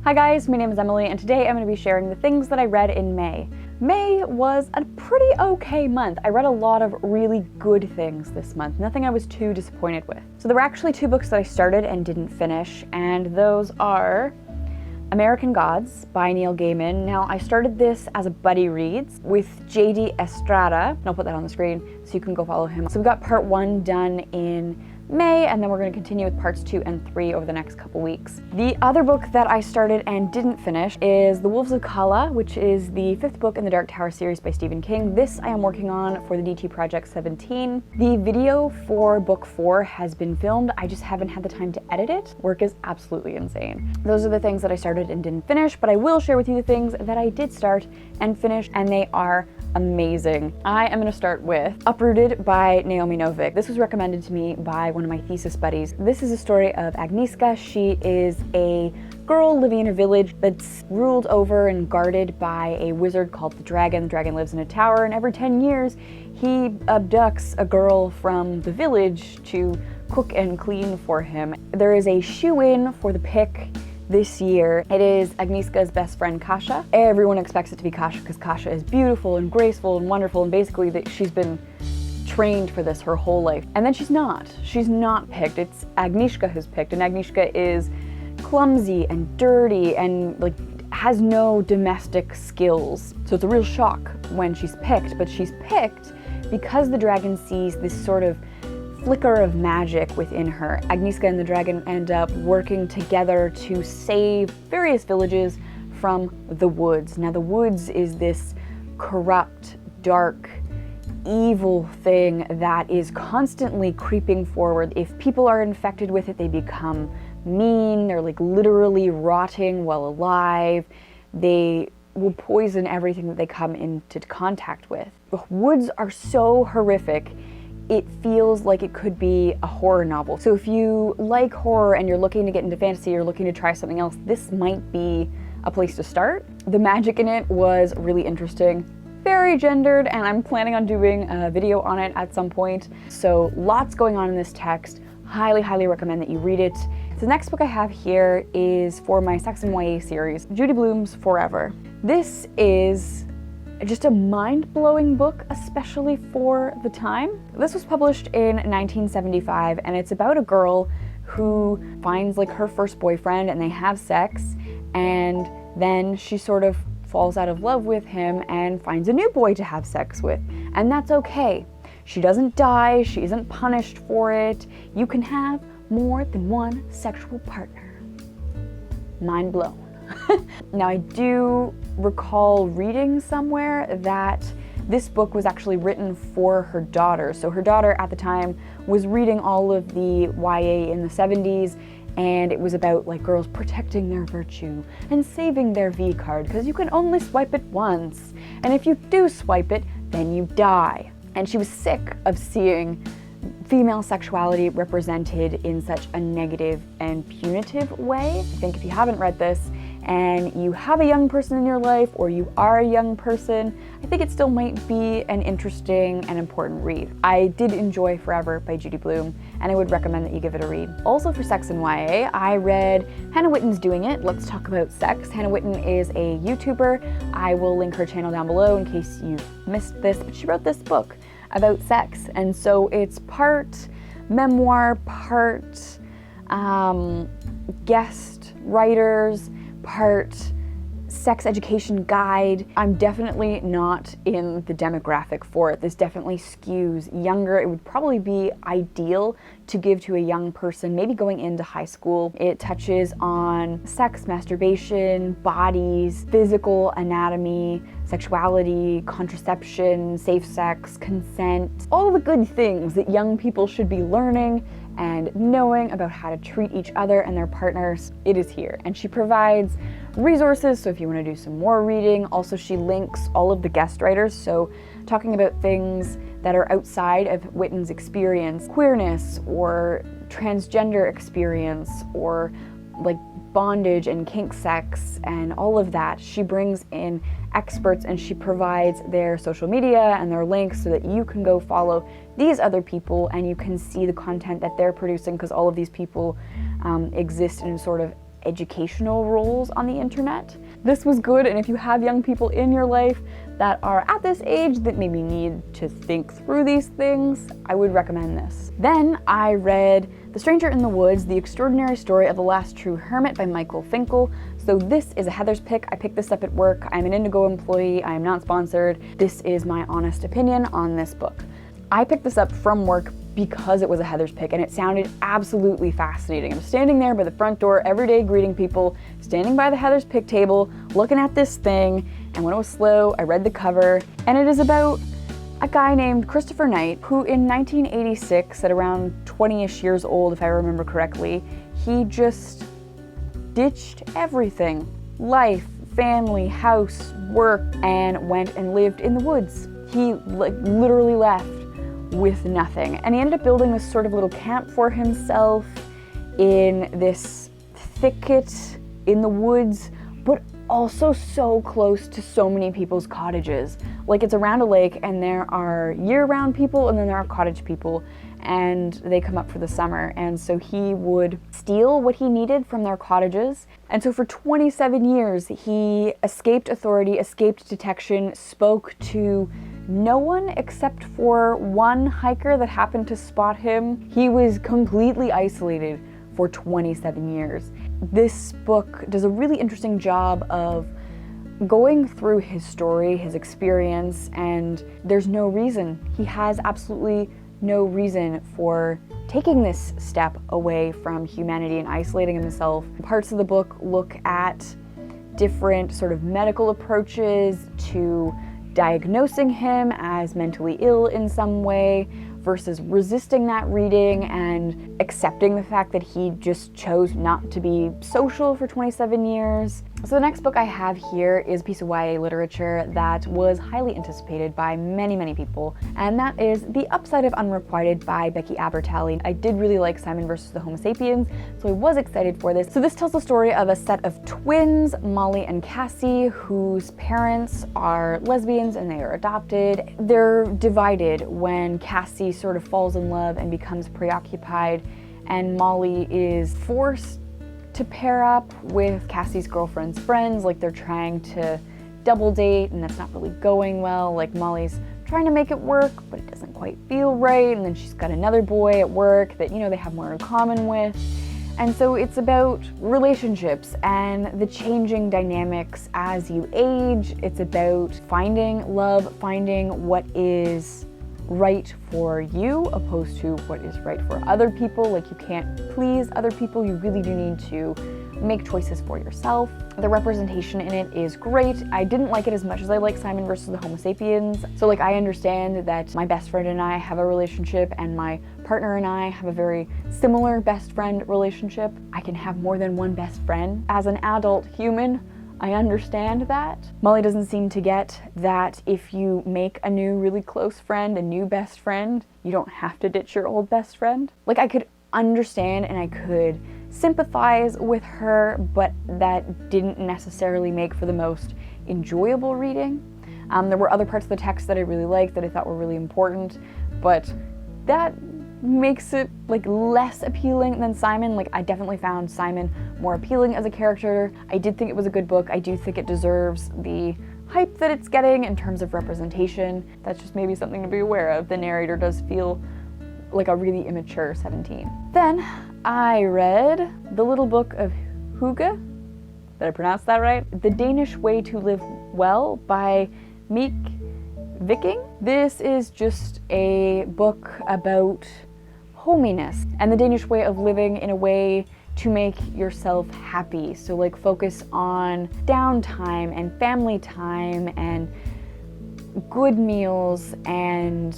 Hi guys, my name is Emily and today I'm going to be sharing the things that I read in May. May was a pretty okay month. I read a lot of really good things this month, nothing I was too disappointed with. So there were actually two books that I started and didn't finish, and those are American Gods by Neil Gaiman. Now, I started this as a buddy reads with JD Estrada, and I'll put that on the screen so you can go follow him. So we got part 1 done in May, and then we're going to continue with parts 2 and 3 over the next couple weeks. The other book that I started and didn't finish is The Wolves of Kala, which is the 5th book in the Dark Tower series by Stephen King. This I am working on for the DT Project 17. The video for book 4 has been filmed, I just haven't had the time to edit it. Work is absolutely insane. Those are the things that I started and didn't finish, but I will share with you the things that I did start and finish, and they are amazing. I am going to start with Uprooted by Naomi Novik. This was recommended to me by one of my thesis buddies. This is a story of Agnieszka. She is a girl living in a village that's ruled over and guarded by a wizard called the Dragon. The dragon lives in a tower, and every 10 years he abducts a girl from the village to cook and clean for him. There is a shoe-in for the pick this year. It is Agnieszka's best friend, Kasia. Everyone expects it to be Kasia because Kasia is beautiful and graceful and wonderful, and basically she's been trained for this her whole life. And then she's not. She's not picked. It's Agnieszka who's picked, and Agnieszka is clumsy and dirty and has no domestic skills. So it's a real shock when she's picked, but she's picked because the dragon sees this sort of flicker of magic within her. Agnieszka and the dragon end up working together to save various villages from the woods. Now, the woods is this corrupt, dark, evil thing that is constantly creeping forward. If people are infected with it, they become mean. They're literally rotting while alive. They will poison everything that they come into contact with. The woods are so horrific, it feels like it could be a horror novel. So if you like horror and you're looking to get into fantasy or looking to try something else, this might be a place to start. The magic in it was really interesting, very gendered, and I'm planning on doing a video on it at some point. So lots going on in this text. Highly, highly recommend that you read it. The next book I have here is for my Sex and YA series, Judy Blume's Forever. This is just a mind-blowing book, especially for the time. This was published in 1975, and it's about a girl who finds her first boyfriend and they have sex, and then she sort of falls out of love with him and finds a new boy to have sex with, and that's okay. She doesn't die, she isn't punished for it. You can have more than one sexual partner. Mind blown. Now, I do recall reading somewhere that this book was actually written for her daughter. So her daughter at the time was reading all of the YA in the 70s, and it was about girls protecting their virtue and saving their V card because you can only swipe it once, and if you do swipe it, then you die. And she was sick of seeing female sexuality represented in such a negative and punitive way. I think if you haven't read this and you have a young person in your life, or you are a young person, I think it still might be an interesting and important read. I did enjoy Forever by Judy Blume, and I would recommend that you give it a read. Also for Sex and YA, I read Hannah Witton's Doing It, Let's Talk About Sex. Hannah Witton is a YouTuber. I will link her channel down below in case you've missed this, but she wrote this book about sex, and so it's part memoir, part guest writers, part sex education guide. I'm definitely not in the demographic for it. This definitely skews younger. It would probably be ideal to give to a young person, maybe going into high school. It touches on sex, masturbation, bodies, physical anatomy, sexuality, contraception, safe sex, consent, all the good things that young people should be learning and knowing about how to treat each other and their partners. It is here, and she provides resources, so if you want to do some more reading. Also, she links all of the guest writers, so talking about things that are outside of Witton's experience, queerness or transgender experience, or bondage and kink sex and all of that. She brings in experts and she provides their social media and their links so that you can go follow these other people and you can see the content that they're producing, because all of these people exist in sort of educational roles on the internet. This was good, and if you have young people in your life that are at this age that maybe need to think through these things, I would recommend this. Then I read The Stranger in the Woods, The Extraordinary Story of the Last True Hermit by Finkel. So this is a Heather's pick. I picked this up at work. I'm an Indigo employee. I am not sponsored. This is my honest opinion on this book. I picked this up from work because it was a Heather's pick, and it sounded absolutely fascinating. I'm standing there by the front door every day greeting people, standing by the Heather's pick table, looking at this thing, and when it was slow, I read the cover, and it is about a guy named Christopher Knight, who in 1986, at around 20-ish years old, if I remember correctly, he just ditched everything. Life, family, house, work, and went and lived in the woods. He literally left with nothing. And he ended up building this sort of little camp for himself in this thicket in the woods, but also so close to so many people's cottages. Like, it's around a lake, and there are year-round people, and then there are cottage people, and they come up for the summer. And so he would steal what he needed from their cottages. And so for 27 years, he escaped authority, escaped detection, spoke to no one except for one hiker that happened to spot him. He was completely isolated for 27 years. This book does a really interesting job of going through his story, his experience, and there's no reason. He has absolutely no reason for taking this step away from humanity and isolating himself. Parts of the book look at different sort of medical approaches to diagnosing him as mentally ill in some way versus resisting that reading and accepting the fact that he just chose not to be social for 27 years. So the next book I have here is a piece of YA literature that was highly anticipated by many, many people, and that is The Upside of Unrequited by Becky Albertali. I did really like Simon versus the Homo sapiens, so I was excited for this. So this tells the story of a set of twins, Molly and Cassie, whose parents are lesbians and they are adopted. They're divided when Cassie sort of falls in love and becomes preoccupied, and Molly is forced to pair up with Cassie's girlfriend's friends. Like, they're trying to double date, and that's not really going well. Like, Molly's trying to make it work, but it doesn't quite feel right, and then she's got another boy at work that, you know, they have more in common with. And so it's about relationships and the changing dynamics as you age. It's about finding love, finding what is right for you opposed to what is right for other people. Like, you can't please other people. You really do need to make choices for yourself. The representation in it is great. I didn't like it as much as I like Simon versus the Homo sapiens. So like, I understand that my best friend and I have a relationship, and my partner and I have a very similar best friend relationship. I can have more than one best friend. As an adult human, I understand that. Molly doesn't seem to get that if you make a new really close friend, a new best friend, you don't have to ditch your old best friend. Like, I could understand and I could sympathize with her, but that didn't necessarily make for the most enjoyable reading. There were other parts of the text that I really liked, that I thought were really important, but that makes it like less appealing than Simon. Like, I definitely found Simon more appealing as a character. I did think it was a good book. I do think it deserves the hype that it's getting in terms of representation. That's just maybe something to be aware of. The narrator does feel like a really immature 17. Then I read The Little Book of Hygge. Did I pronounce that right? The Danish Way to Live Well by Meik, Wiking. This is just a book about hominess and the Danish way of living in a way to make yourself happy. So like, focus on downtime and family time and good meals and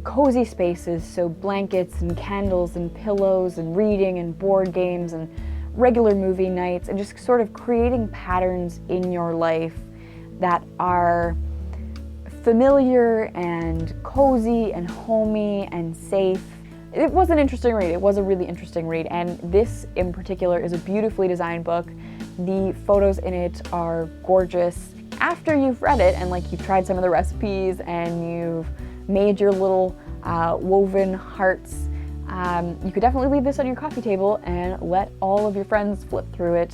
cozy spaces. So blankets and candles and pillows and reading and board games and regular movie nights, and just sort of creating patterns in your life that are familiar and cozy and homey and safe. It was an interesting read. It was a really interesting read, and this in particular is a beautifully designed book. The photos in it are gorgeous. After you've read it and like, you've tried some of the recipes and you've made your little woven hearts, You could definitely leave this on your coffee table and let all of your friends flip through it,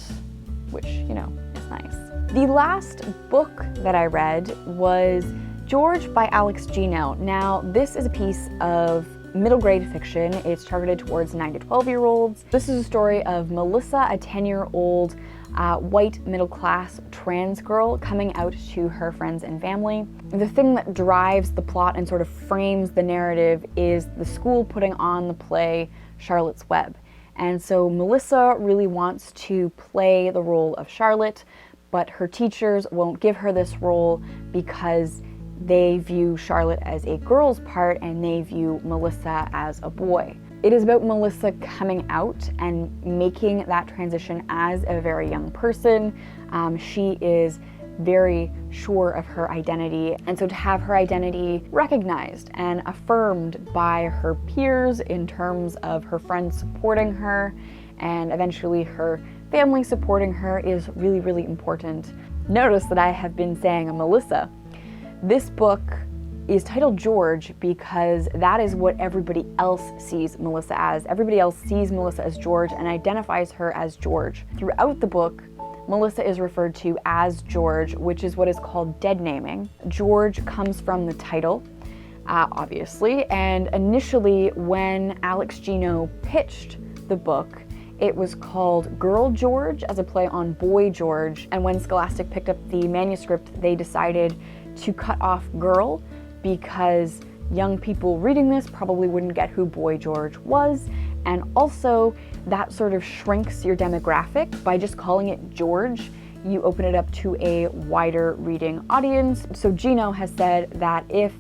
which, you know, is nice. The last book that I read was George by Gino. Now, this is a piece of middle grade fiction. It's targeted towards 9 to 12-year-olds. This is a story of Melissa, a 10-year-old white middle-class trans girl coming out to her friends and family. The thing that drives the plot and sort of frames the narrative is the school putting on the play Charlotte's Web. And so Melissa really wants to play the role of Charlotte, but her teachers won't give her this role because they view Charlotte as a girl's part and they view Melissa as a boy. It is about Melissa coming out and making that transition as a very young person. She is very sure of her identity, and so to have her identity recognized and affirmed by her peers in terms of her friends supporting her and eventually her family supporting her is really, really important. Notice that I have been saying Melissa. This book is titled George because that is what everybody else sees Melissa as. Everybody else sees Melissa as George and identifies her as George. Throughout the book, Melissa is referred to as George, which is what is called dead naming. George comes from the title, obviously, and initially when Gino pitched the book, it was called Girl George as a play on Boy George, and when Scholastic picked up the manuscript, they decided to cut off girl because young people reading this probably wouldn't get who Boy George was, and also that sort of shrinks your demographic. By just calling it George, you open it up to a wider reading audience. So Gino has said that if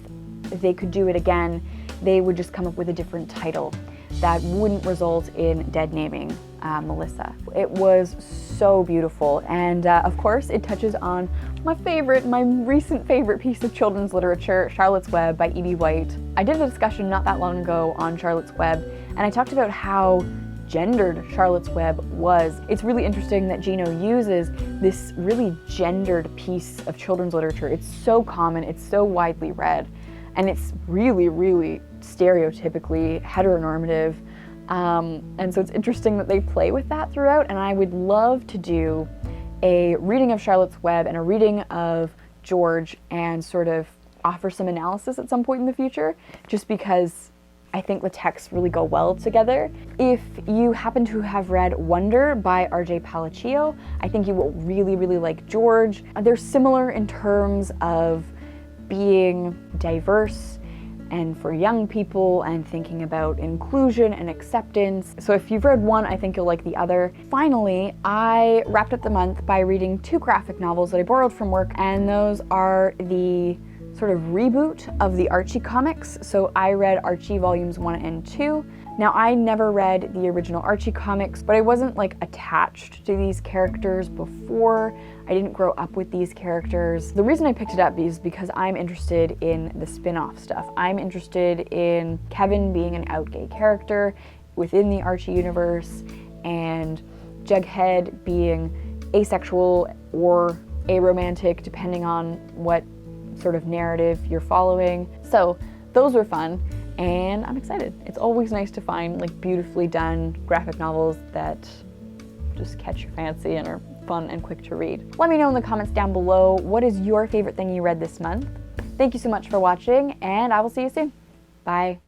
they could do it again, they would just come up with a different title that wouldn't result in dead naming Melissa. It was so beautiful, and of course it touches on my recent favorite piece of children's literature, Charlotte's Web by E.B. White. I did a discussion not that long ago on Charlotte's Web, and I talked about how gendered Charlotte's Web was. It's really interesting that Gino uses this really gendered piece of children's literature. It's so common, it's so widely read, and it's really, really stereotypically heteronormative. And so it's interesting that they play with that throughout, and I would love to do a reading of Charlotte's Web and a reading of George and sort of offer some analysis at some point in the future, just because I think the texts really go well together. If you happen to have read Wonder by R.J. Palaccio, I think you will really, really like George. They're similar in terms of being diverse and for young people and thinking about inclusion and acceptance. So if you've read one, I think you'll like the other. Finally, I wrapped up the month by reading 2 graphic novels that I borrowed from work, and those are the sort of reboot of the Archie comics. So I read Archie volumes 1 and 2. Now, I never read the original Archie comics, but I wasn't like attached to these characters before. I didn't grow up with these characters. The reason I picked it up is because I'm interested in the spin-off stuff. I'm interested in Kevin being an out gay character within the Archie universe, and Jughead being asexual or aromantic, depending on what sort of narrative you're following. So those were fun, and I'm excited. It's always nice to find like beautifully done graphic novels that just catch your fancy and are fun and quick to read. Let me know in the comments down below, what is your favorite thing you read this month? Thank you so much for watching, and I will see you soon. Bye.